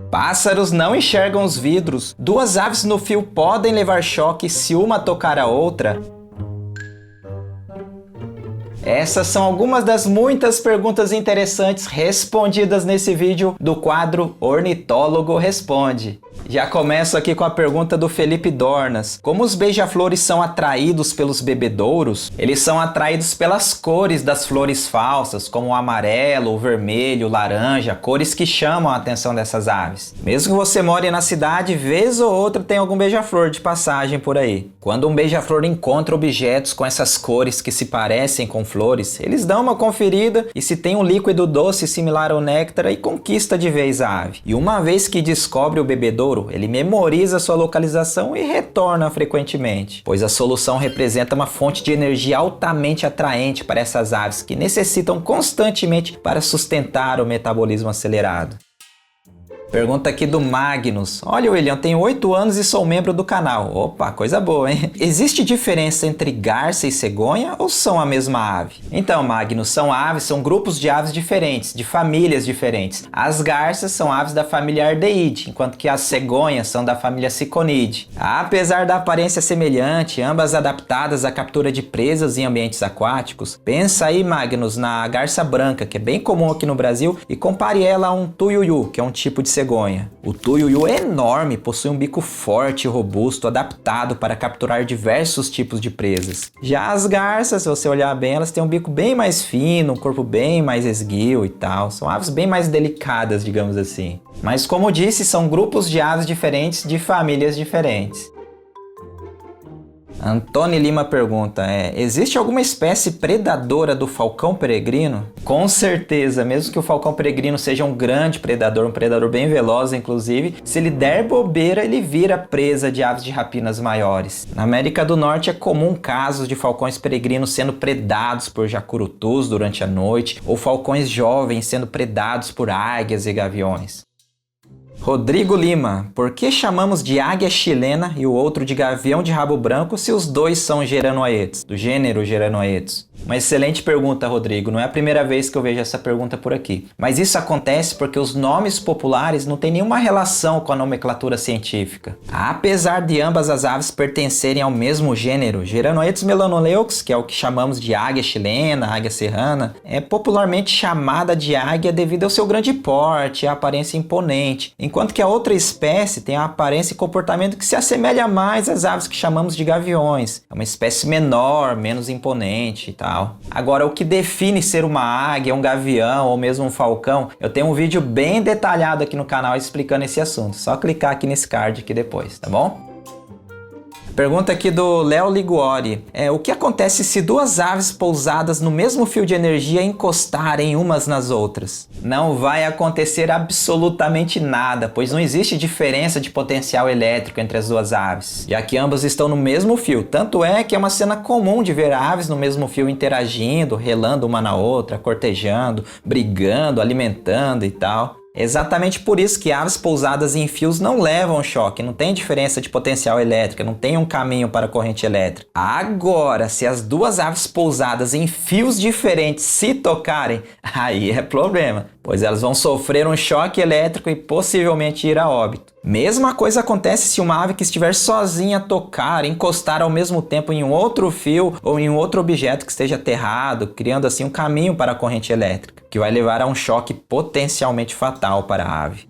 Pássaros não enxergam os vidros. Duas aves no fio podem levar choque se uma tocar a outra. Essas são algumas das muitas perguntas interessantes respondidas nesse vídeo do quadro Ornitólogo Responde. Já começo aqui com a pergunta do Felipe Dornas. Como os beija-flores são atraídos pelos bebedouros? Eles são atraídos pelas cores das flores falsas, como o amarelo, o vermelho, o laranja, cores que chamam a atenção dessas aves. Mesmo que você more na cidade, vez ou outra tem algum beija-flor de passagem por aí. Quando um beija-flor encontra objetos com essas cores que se parecem com flores, eles dão uma conferida e se tem um líquido doce similar ao néctar, aí conquista de vez a ave. E uma vez que descobre o bebedouro, ele memoriza sua localização e retorna frequentemente, pois a solução representa uma fonte de energia altamente atraente para essas aves que necessitam constantemente para sustentar o metabolismo acelerado. Pergunta aqui do Magnus. Olha, William, tenho 8 anos e sou membro do canal. Opa, coisa boa, hein? Existe diferença entre garça e cegonha ou são a mesma ave? Então, Magnus, são grupos de aves diferentes, de famílias diferentes. As garças são aves da família Ardeidae, enquanto que as cegonhas são da família Ciconidae. Apesar da aparência semelhante, ambas adaptadas à captura de presas em ambientes aquáticos, pensa aí, Magnus, na garça branca, que é bem comum aqui no Brasil, e compare ela a um tuiuiu, que é um tipo de cegonha. O tuiuiu é enorme, possui um bico forte e robusto, adaptado para capturar diversos tipos de presas. Já as garças, se você olhar bem, elas têm um bico bem mais fino, um corpo bem mais esguio e tal. São aves bem mais delicadas, digamos assim. Mas como disse, são grupos de aves diferentes, de famílias diferentes. Antônio Lima pergunta, existe alguma espécie predadora do falcão peregrino? Com certeza, mesmo que o falcão peregrino seja um grande predador, um predador bem veloz inclusive, se ele der bobeira, ele vira presa de aves de rapinas maiores. Na América do Norte é comum casos de falcões peregrinos sendo predados por jacurutus durante a noite, ou falcões jovens sendo predados por águias e gaviões. Rodrigo Lima, por que chamamos de águia chilena e o outro de gavião de rabo branco se os dois são geranoetos, do gênero geranoetos? Uma excelente pergunta, Rodrigo. Não é a primeira vez que eu vejo essa pergunta por aqui. Mas isso acontece porque os nomes populares não têm nenhuma relação com a nomenclatura científica. Apesar de ambas as aves pertencerem ao mesmo gênero, Geranoetus melanoleucos, que é o que chamamos de águia chilena, águia serrana, é popularmente chamada de águia devido ao seu grande porte e a aparência imponente, enquanto que a outra espécie tem a aparência e comportamento que se assemelha mais às aves que chamamos de gaviões. É uma espécie menor, menos imponente e tal. Agora, o que define ser uma águia, um gavião ou mesmo um falcão, eu tenho um vídeo bem detalhado aqui no canal explicando esse assunto. Só clicar aqui nesse card aqui depois, tá bom? Pergunta aqui do Léo Liguori. O que acontece se duas aves pousadas no mesmo fio de energia encostarem umas nas outras? Não vai acontecer absolutamente nada, pois não existe diferença de potencial elétrico entre as duas aves, já que ambas estão no mesmo fio. Tanto é que é uma cena comum de ver aves no mesmo fio interagindo, relando uma na outra, cortejando, brigando, alimentando e tal. Exatamente por isso que aves pousadas em fios não levam choque, não tem diferença de potencial elétrico, não tem um caminho para a corrente elétrica. Agora, se as duas aves pousadas em fios diferentes se tocarem, aí é problema, pois elas vão sofrer um choque elétrico e possivelmente ir a óbito. Mesma coisa acontece se uma ave que estiver sozinha tocar, encostar ao mesmo tempo em um outro fio ou em um outro objeto que esteja aterrado, criando assim um caminho para a corrente elétrica, que vai levar a um choque potencialmente fatal para a ave.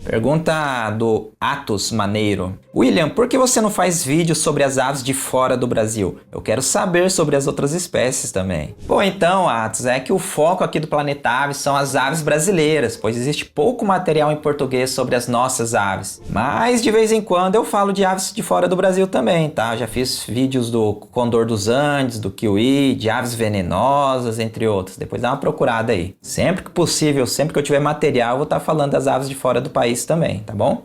Pergunta do Atos Maneiro. William, por que você não faz vídeos sobre as aves de fora do Brasil? Eu quero saber sobre as outras espécies também. Bom, então, Atos, é que o foco aqui do Planeta Aves são as aves brasileiras, pois existe pouco material em português sobre as nossas aves. Mas, de vez em quando, eu falo de aves de fora do Brasil também, tá? Já fiz vídeos do condor dos Andes, do kiwi, de aves venenosas, entre outros. Depois dá uma procurada aí. Sempre que possível, sempre que eu tiver material, eu vou estar falando das aves de fora do país também, tá bom?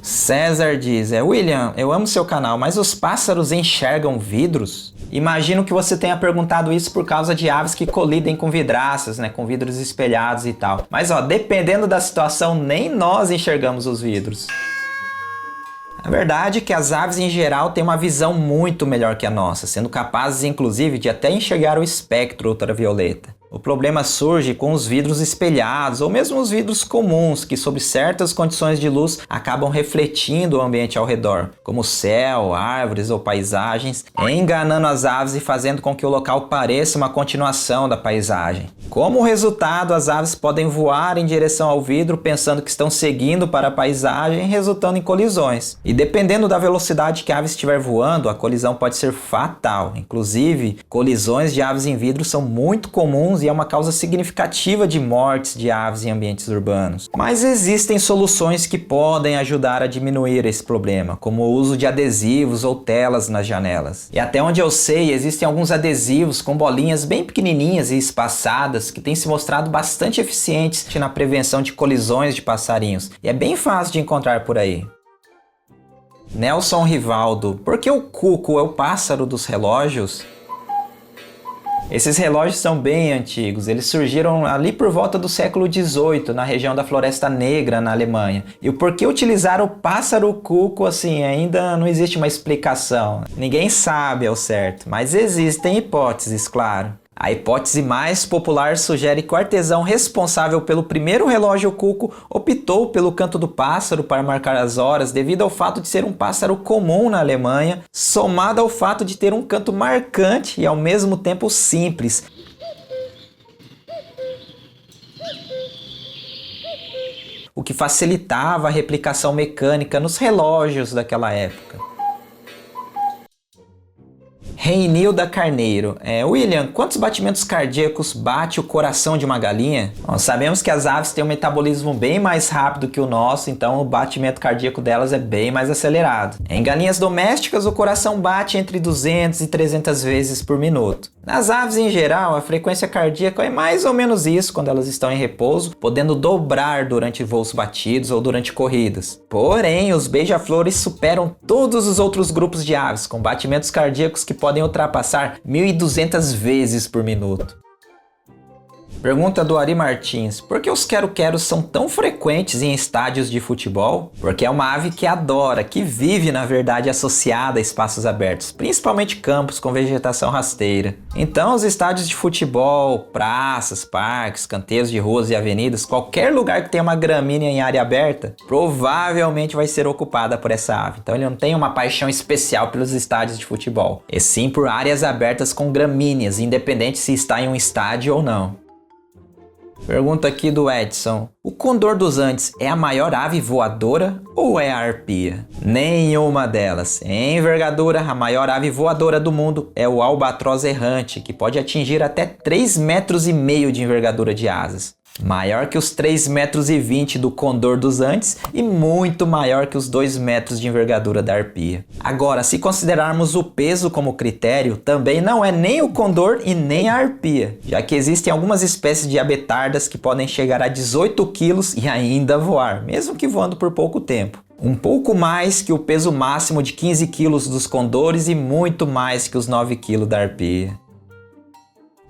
César diz, William, eu amo seu canal, mas os pássaros enxergam vidros? Imagino que você tenha perguntado isso por causa de aves que colidem com vidraças, né, com vidros espelhados e tal. Mas ó, dependendo da situação, nem nós enxergamos os vidros. A verdade é que as aves em geral têm uma visão muito melhor que a nossa, sendo capazes inclusive de até enxergar o espectro ultravioleta. O problema surge com os vidros espelhados ou mesmo os vidros comuns que, sob certas condições de luz, acabam refletindo o ambiente ao redor, como céu, árvores ou paisagens, enganando as aves e fazendo com que o local pareça uma continuação da paisagem. Como resultado, as aves podem voar em direção ao vidro pensando que estão seguindo para a paisagem, resultando em colisões. E dependendo da velocidade que a ave estiver voando, a colisão pode ser fatal. Inclusive, colisões de aves em vidro são muito comuns e é uma causa significativa de mortes de aves em ambientes urbanos. Mas existem soluções que podem ajudar a diminuir esse problema, como o uso de adesivos ou telas nas janelas. E até onde eu sei, existem alguns adesivos com bolinhas bem pequenininhas e espaçadas que têm se mostrado bastante eficientes na prevenção de colisões de passarinhos. E é bem fácil de encontrar por aí. Nelson Rivaldo, por que o cuco é o pássaro dos relógios? Esses relógios são bem antigos, eles surgiram ali por volta do século XVIII, na região da Floresta Negra, na Alemanha. E o porquê utilizar o pássaro cuco, assim, ainda não existe uma explicação. Ninguém sabe ao certo, mas existem hipóteses, claro. A hipótese mais popular sugere que o artesão responsável pelo primeiro relógio cuco optou pelo canto do pássaro para marcar as horas devido ao fato de ser um pássaro comum na Alemanha, somado ao fato de ter um canto marcante e ao mesmo tempo simples. O que facilitava a replicação mecânica nos relógios daquela época. Reinilda Carneiro. William, quantos batimentos cardíacos bate o coração de uma galinha? Bom, sabemos que as aves têm um metabolismo bem mais rápido que o nosso, então o batimento cardíaco delas é bem mais acelerado. Em galinhas domésticas, o coração bate entre 200 e 300 vezes por minuto. Nas aves em geral, a frequência cardíaca é mais ou menos isso quando elas estão em repouso, podendo dobrar durante voos batidos ou durante corridas. Porém, os beija-flores superam todos os outros grupos de aves, com batimentos cardíacos que podem ultrapassar 1.200 vezes por minuto. Pergunta do Ari Martins: por que os quero-queros são tão frequentes em estádios de futebol? Porque é uma ave que adora, que vive na verdade associada a espaços abertos, principalmente campos com vegetação rasteira. Então os estádios de futebol, praças, parques, canteiros de ruas e avenidas, qualquer lugar que tenha uma gramínea em área aberta, provavelmente vai ser ocupada por essa ave. Então ele não tem uma paixão especial pelos estádios de futebol, e sim por áreas abertas com gramíneas, independente se está em um estádio ou não. Pergunta aqui do Edson: o condor dos Andes é a maior ave voadora ou é a arpia? Nenhuma delas. Em envergadura, a maior ave voadora do mundo é o albatroz errante, que pode atingir até 3,5 metros de envergadura de asas. Maior que os 3,20 metros do condor dos Andes e muito maior que os 2 metros de envergadura da arpia. Agora, se considerarmos o peso como critério, também não é nem o condor e nem a arpia, já que existem algumas espécies de abetardas que podem chegar a 18 quilos e ainda voar, mesmo que voando por pouco tempo. Um pouco mais que o peso máximo de 15 quilos dos condores e muito mais que os 9 quilos da arpia.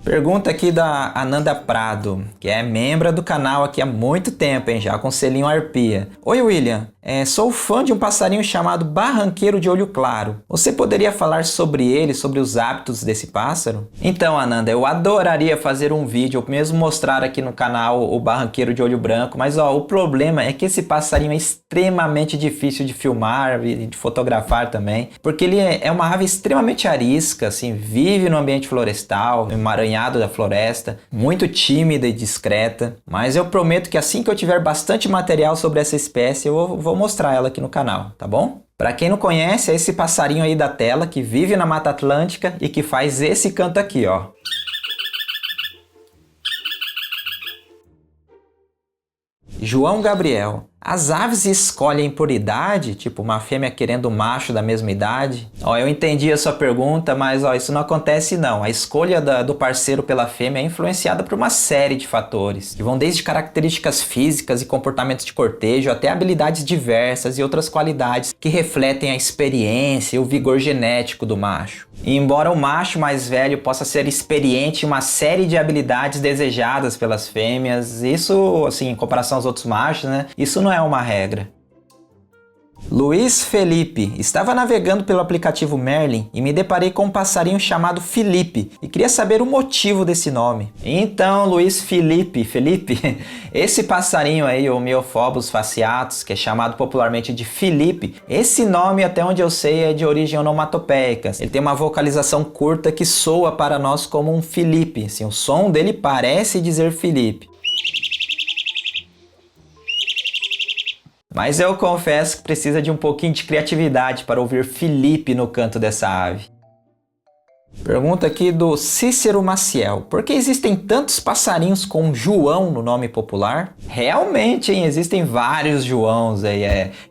Pergunta aqui da Ananda Prado, que é membro do canal aqui há muito tempo, já com selinho arpia. Oi William, sou fã de um passarinho chamado barranqueiro de olho claro. Você poderia falar sobre ele, sobre os hábitos desse pássaro? Então Ananda, eu adoraria fazer um vídeo, ou mesmo mostrar aqui no canal o barranqueiro de olho branco, mas o problema é que esse passarinho é extremamente difícil de filmar e de fotografar também, porque ele é uma ave extremamente arisca, assim, vive no ambiente florestal, no emaranhado da floresta, muito tímida e discreta, mas eu prometo que assim que eu tiver bastante material sobre essa espécie, eu vou mostrar ela aqui no canal, tá bom? Para quem não conhece, é esse passarinho aí da tela que vive na Mata Atlântica e que faz esse canto aqui, ó. João Gabriel: as aves escolhem por idade, tipo uma fêmea querendo um macho da mesma idade? Eu entendi a sua pergunta, mas isso não acontece não. A escolha do parceiro pela fêmea é influenciada por uma série de fatores, que vão desde características físicas e comportamentos de cortejo, até habilidades diversas e outras qualidades que refletem a experiência e o vigor genético do macho. E embora o macho mais velho possa ser experiente em uma série de habilidades desejadas pelas fêmeas, isso, assim, em comparação aos outros machos, né? Isso não é uma regra. Luiz Felipe. Estava navegando pelo aplicativo Merlin e me deparei com um passarinho chamado Felipe e queria saber o motivo desse nome. Então, Luiz Felipe, esse passarinho aí, o Myophobos fasciatus, que é chamado popularmente de Felipe, esse nome, até onde eu sei, é de origem onomatopeica. Ele tem uma vocalização curta que soa para nós como um Felipe. Assim, o som dele parece dizer Felipe. Mas eu confesso que precisa de um pouquinho de criatividade para ouvir Felipe no canto dessa ave. Pergunta aqui do Cícero Maciel. Por que existem tantos passarinhos com João no nome popular? Realmente, hein? Existem vários Joãos aí.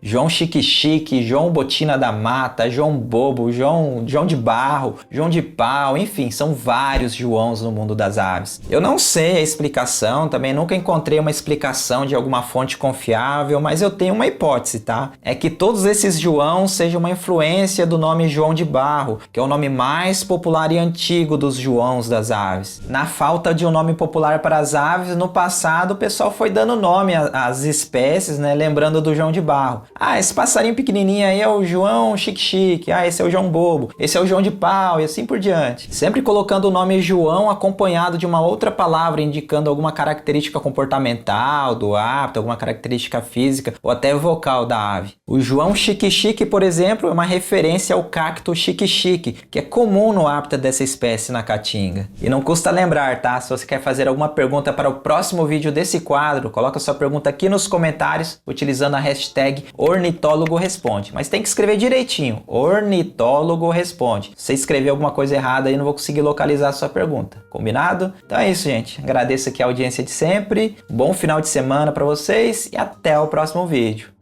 João Chique-Chique, João Botina da Mata, João Bobo, João de Barro, João de Pau, enfim, são vários Joãos no mundo das aves. Eu não sei a explicação, também nunca encontrei uma explicação de alguma fonte confiável, mas eu tenho uma hipótese, tá? É que todos esses Joãos sejam uma influência do nome João de Barro, que é o nome mais popular e antigo dos Joãos das aves. Na falta de um nome popular para as aves, no passado o pessoal foi dando nome às espécies, né, lembrando do João de Barro. Ah, esse passarinho pequenininho aí é o João Chique-Chique, ah, esse é o João Bobo, esse é o João de Pau e assim por diante. Sempre colocando o nome João acompanhado de uma outra palavra indicando alguma característica comportamental do hábito, alguma característica física ou até vocal da ave. O João Chique-Chique, por exemplo, é uma referência ao cacto chique-chique, que é comum no hábitat dessa espécie na Caatinga. E não custa lembrar, tá? Se você quer fazer alguma pergunta para o próximo vídeo desse quadro, coloca sua pergunta aqui nos comentários, utilizando a hashtag Ornitólogo Responde. Mas tem que escrever direitinho, Ornitólogo Responde. Se você escrever alguma coisa errada aí, não vou conseguir localizar a sua pergunta. Combinado? Então é isso, gente. Agradeço aqui a audiência de sempre, bom final de semana para vocês e até o próximo vídeo.